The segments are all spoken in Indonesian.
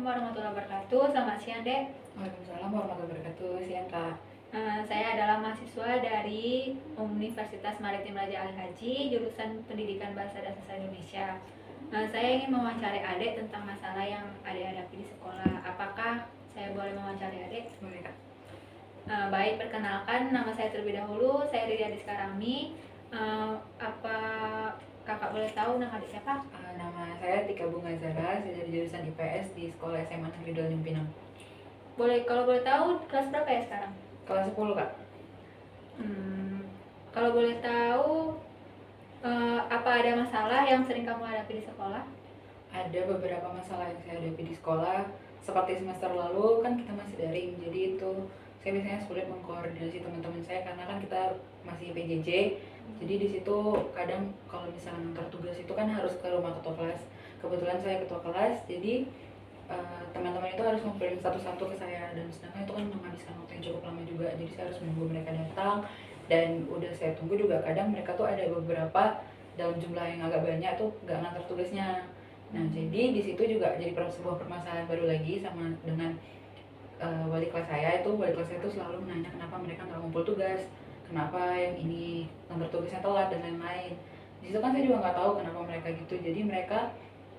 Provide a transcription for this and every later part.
warahmatullahi wabarakatuh. Selamat siang, Dek. Waalaikumsalam warahmatullahi wabarakatuh. Siang, Kak. Saya adalah mahasiswa dari Universitas Maritim Raja Ali Haji, jurusan Pendidikan Bahasa dan Sastra Indonesia. Saya ingin mewawancarai Adek tentang masalah yang Adek hadapi di sekolah. Apakah saya boleh mewawancarai Adek? Boleh, Kak. Baik, perkenalkan nama saya terlebih dahulu. Saya Riri Adiska Rami. Apa kakak boleh tahu nama Adek siapa? Nama saya Tika Bunga Zara, saya dari jurusan IPS di Sekolah SMA Negeri Tanjung Pinang. Kalau boleh tahu kelas berapa ya sekarang? Kelas 10, Kak. Kalau boleh tahu, apa ada masalah yang sering kamu hadapi di sekolah? Ada beberapa masalah yang saya hadapi di sekolah. Seperti semester lalu kan kita masih daring, jadi itu saya biasanya sulit mengkoordinasi teman-teman saya karena kan kita masih PJJ. Jadi di situ kadang kalau misalnya antar tugas itu kan harus ke rumah ketua kelas. Kebetulan saya ketua kelas, jadi teman-teman itu harus ngumpulin satu-satu ke saya, dan sedangkan itu kan menghabiskan waktu yang cukup lama juga, jadi saya harus menunggu mereka datang. Dan udah saya tunggu juga kadang mereka tuh ada beberapa dalam jumlah yang agak banyak tuh nggak ngantar tugasnya. Nah jadi di situ juga jadi sebuah permasalahan baru lagi sama dengan wali kelas saya. Wali kelas saya itu selalu menanya kenapa mereka nggak ngumpul tugas, kenapa yang ini ngantar tugasnya telat dan lain-lain. Di situ kan saya juga nggak tahu kenapa mereka gitu.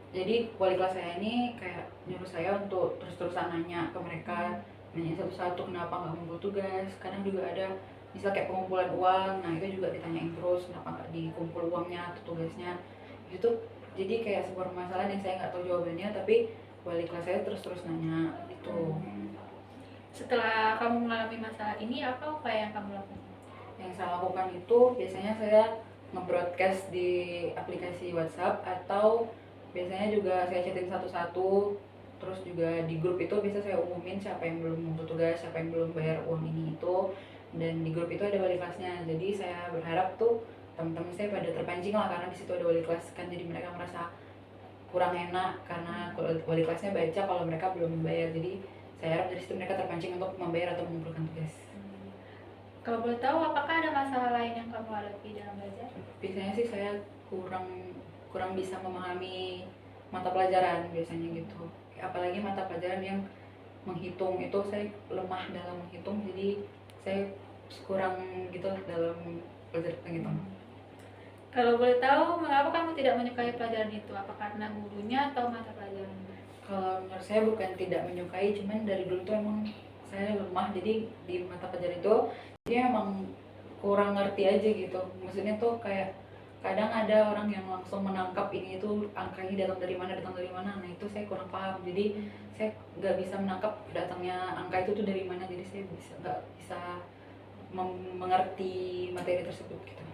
Jadi wali kelas saya ini kayak nyuruh saya untuk terus-terusan nanya ke mereka, nanya satu-satu kenapa nggak ngumpul tugas. Kadang juga ada misal kayak pengumpulan uang, nah itu juga ditanyain terus kenapa nggak dikumpul uangnya atau tugasnya. Itu jadi kayak sebuah masalah yang saya nggak tahu jawabannya, tapi wali kelas saya terus-terus nanya gitu. Setelah kamu mengalami masalah ini, apa upaya yang kamu lakukan? Yang saya lakukan itu biasanya saya nge-broadcast di aplikasi WhatsApp, atau biasanya juga saya chatin satu-satu. Terus juga di grup itu bisa saya umumin siapa yang belum ngumpul tugas, siapa yang belum bayar uang ini itu. Dan di grup itu ada wali kelasnya, jadi saya berharap tuh teman-teman saya pada terpancing lah karena di situ ada wali kelas kan, jadi mereka merasa kurang enak karena wali kelasnya baca kalau mereka belum membayar. Jadi saya harap dari situ mereka terpancing untuk membayar atau mengumpulkan tugas. Kalau boleh tahu, apakah ada masalah lain yang kamu hadapi dalam belajar? Biasanya sih saya kurang bisa memahami mata pelajaran biasanya gitu. Apalagi mata pelajaran yang menghitung, itu saya lemah dalam menghitung, jadi saya kurang gitu lah dalam pelajaran menghitung. Kalau boleh tahu, mengapa kamu tidak menyukai pelajaran itu? Apa karena gurunya atau mata pelajarannya? Kalau menurut saya bukan tidak menyukai, cuman dari dulu tuh emang saya lemah, jadi di mata pelajaran itu dia emang kurang ngerti aja gitu. Maksudnya tuh kayak kadang ada orang yang langsung menangkap ini itu angkanya datang dari mana, nah itu saya kurang paham. Jadi saya nggak bisa menangkap datangnya angka itu tuh dari mana, jadi saya nggak bisa mengerti materi tersebut gitu.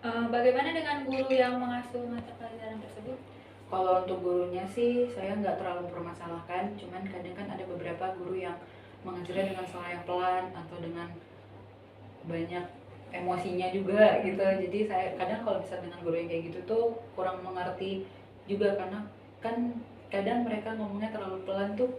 Bagaimana dengan guru yang mengasuh mata pelajaran tersebut? Kalau untuk gurunya sih saya nggak terlalu mempermasalahkan, cuman kadang kan ada beberapa guru yang mengajarnya dengan suara yang pelan atau dengan banyak emosinya juga gitu. Jadi saya kadang kalau bisa dengan guru yang kayak gitu tuh kurang mengerti juga, karena kan kadang mereka ngomongnya terlalu pelan tuh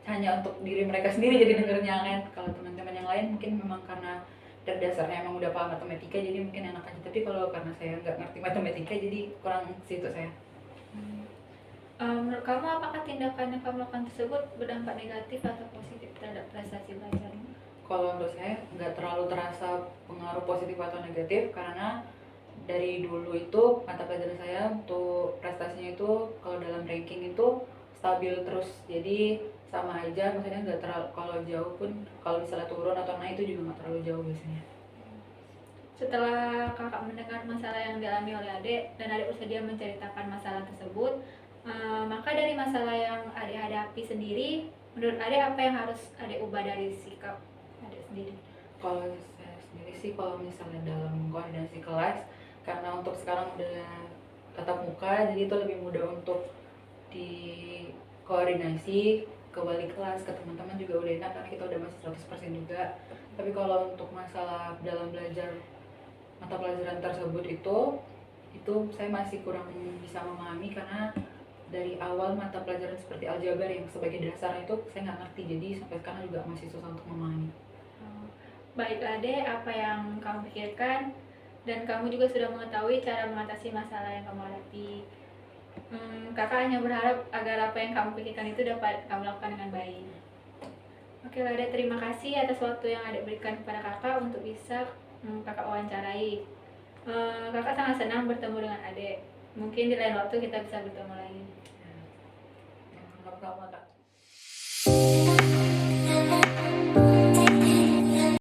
hanya untuk diri mereka sendiri jadi dengernya kan. Kalau teman-teman yang lain mungkin memang karena dasarnya emang udah paham matematika jadi mungkin enak aja, tapi kalau karena saya nggak ngerti matematika jadi kurang situ saya. Menurut kamu, apakah tindakan yang kamu lakukan tersebut berdampak negatif atau positif terhadap prestasi belajarmu? Kalau menurut saya nggak terlalu terasa pengaruh positif atau negatif, karena dari dulu itu mata pelajaran saya untuk prestasinya itu kalau dalam ranking itu stabil terus, jadi sama aja, maksudnya nggak terlalu, kalau jauh pun kalau misalnya turun atau naik itu juga nggak terlalu jauh biasanya. Setelah kakak mendengar masalah yang dialami oleh adik dan adik bersedia menceritakan masalah tersebut, maka dari masalah yang adik hadapi sendiri, menurut adik apa yang harus adik ubah dari sikap adik sendiri? Kalau saya sendiri sih, kalau misalnya dalam koordinasi kelas, karena untuk sekarang udah tatap muka, jadi itu lebih mudah untuk dikoordinasi ke wali kelas, ke teman-teman juga udah enak karena kita udah masih 100% juga. Tapi kalau untuk masalah dalam belajar mata pelajaran tersebut itu saya masih kurang bisa memahami, karena dari awal mata pelajaran seperti aljabar yang sebagai dasar itu saya nggak ngerti, jadi sampai sekarang juga masih susah untuk memahami. Baiklah Ade, apa yang kamu pikirkan dan kamu juga sudah mengetahui cara mengatasi masalah yang kamu hadapi. Kakak hanya berharap agar apa yang kamu pikirkan itu dapat kamu lakukan dengan baik. Oke lah, Dek, terima kasih atas waktu yang Adek berikan kepada kakak untuk bisa kakak wawancarai. Kakak sangat senang bertemu dengan Adek. Mungkin di lain waktu kita bisa bertemu lagi. Sama-sama, Kak.